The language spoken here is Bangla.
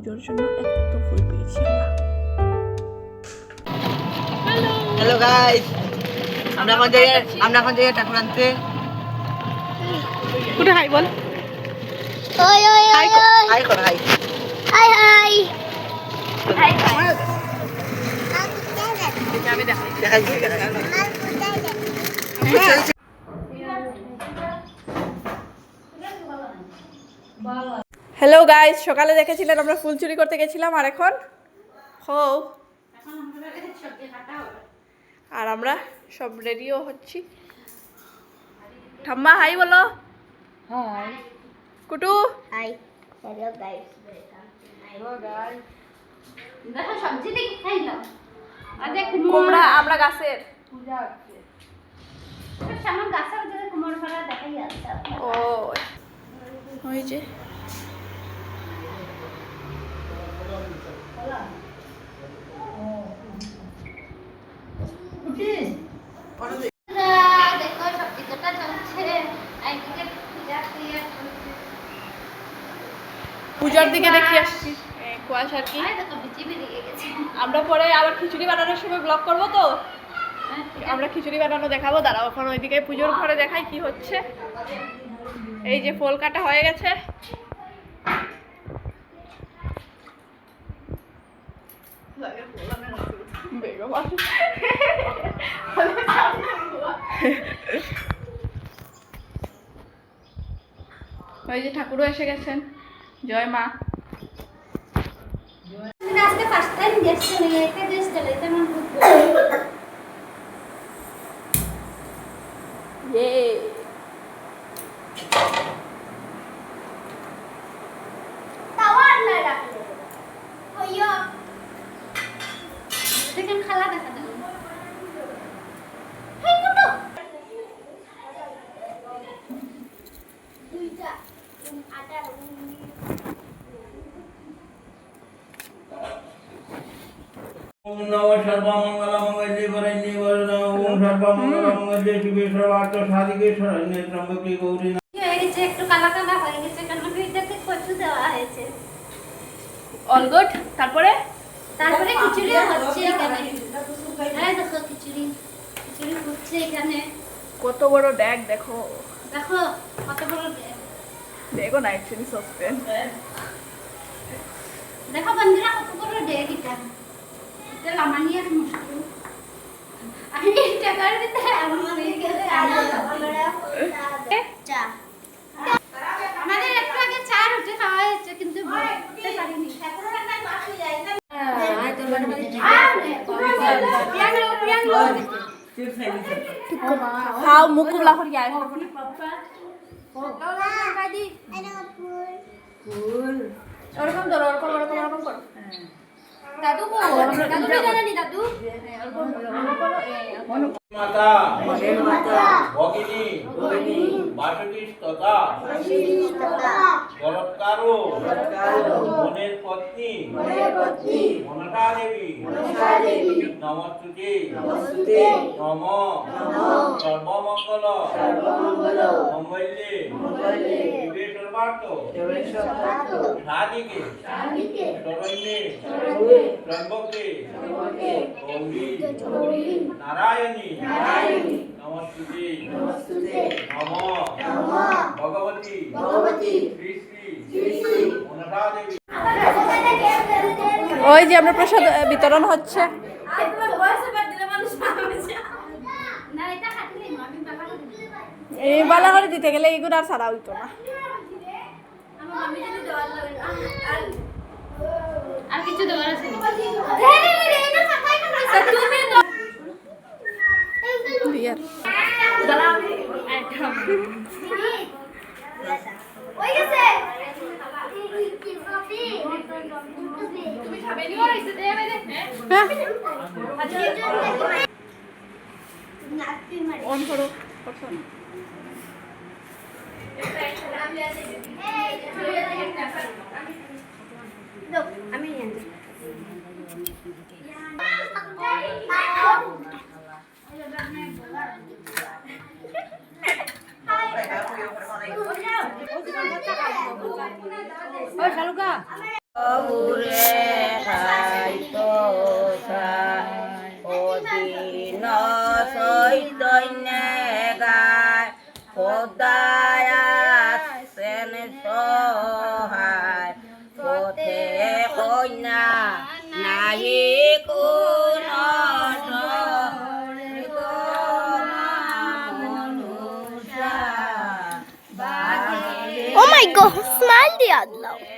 পুজোর জন্য এত ফুল পেয়েছি আমরা। হ্যালো গাইস, আমরা এখন যাই ঠাকুর আনতে। কুটু হাই বল। ওই ওই হাই হাই কর high high high high high. আমি দেখাই হ্যালো গাইস, সকালে দেখেছিলেন আমরা ফুল চুরি করতে গেছিলাম, আর এখন আর আমরা সব রেডিও হচ্ছি। ঠাম্মা হাই বলো। হাই কুটু হাই হ্যালো গাইস দেখো সবজি দেখে খাইলাম। আজ এক কুমড়া আমরা গাছের সামান গাছের যে কুমড় ফলা দেখাই যাচ্ছে। ও ওই যে দেখো সবজি কাটা চলছে, একদিকে পূজা ক্রিয়া চলছে। পূজার দিকে দেখি আসছি কুয়াশা আর কি। আর দেখো বিচি বেরিয়ে গেছে। আমরা পরে আবার খিচুড়ি বানানোর সময় ব্লগ করবো, তো আমরা খিচুড়ি বানানো দেখাবো। দাঁড়াও, এখন ওইদিকে পুজোর ঘরে দেখাই কি হচ্ছে। এই যে ফল কাটা হয়ে গেছে। ওই যে ঠাকুরও এসে গেছেন। জয় মা। আজকে ফার্স্ট টাইম গেস্ট নিয়ে একটা গেস্ট এলে তেমন বুঝবো। টাওয়ার না রাখলে ওইয়া দেখেন খালা দেখা দাও। হেই কুটু দুইটা আটা ओम नमः सर्वमंगलमंगले वरण्ये वरदां ओम सर्वमंगलमंगले शिवे सर्वार्थ साधिके शरण्ये त्र्यंबके गौरी হয়ে গেছে, একটু কালা কালা হয়ে গেছে কারণ এটাতে কচু দেওয়া হয়েছে। All good. তারপরে তারপরে খিচুড়ি হচ্ছে এখানে। হ্যাঁ দেখো খিচুড়ি হচ্ছে এখানে। কত বড় ড্যাগ দেখো। দেখো কত বড় দেখো না, অ্যাকচুয়ালি সসপেন। দেখো বন্ধুরা কত বড় ডেক এটা। এটা লামানি আর মুশকিল। আমি এটা করে দিতে আমার গেলে চা আমাদের একটু আগে চা রুটি খাওয়া হয়েছে কিন্তু বলতে পারিনি। খাও মুখ কুলা করি আয়। ওরকম ধরো, ওরকম ওরকম ওরকম করো। দাদু দাদু জানেনি দাদু माता भगिनी बासुकी स्तोता बलात्कारो मनेर पत्नी मनसा देवी नमस्तुते नम सर्वमंगल मंगल्ये शिवे सर्वार्थ साधिके शरण्ये त्र्यंबके गौरी नारायणी नमस्तुते नम भगवती श्री श्री मनसा देवी। ওই যে আমরা প্রসাদ বিতরণ হচ্ছে। না এটা খাটলি আমি বাবা এই বালা করে দিতে গেলে এগুলো আর ছাড়া হইতো না। আমার মামি যদি দেওয়ার লাগে আর কিছু দেওয়ার আছে বিয়ার ওই গেছে তুমি খাবে নি হইছে দে মেরে অন করো। আমি বাবুর দীন চৈতন্যে গায় সদায় আছেন সহায় পথে কন্যা নাহি কোন Oh my god, smile the other.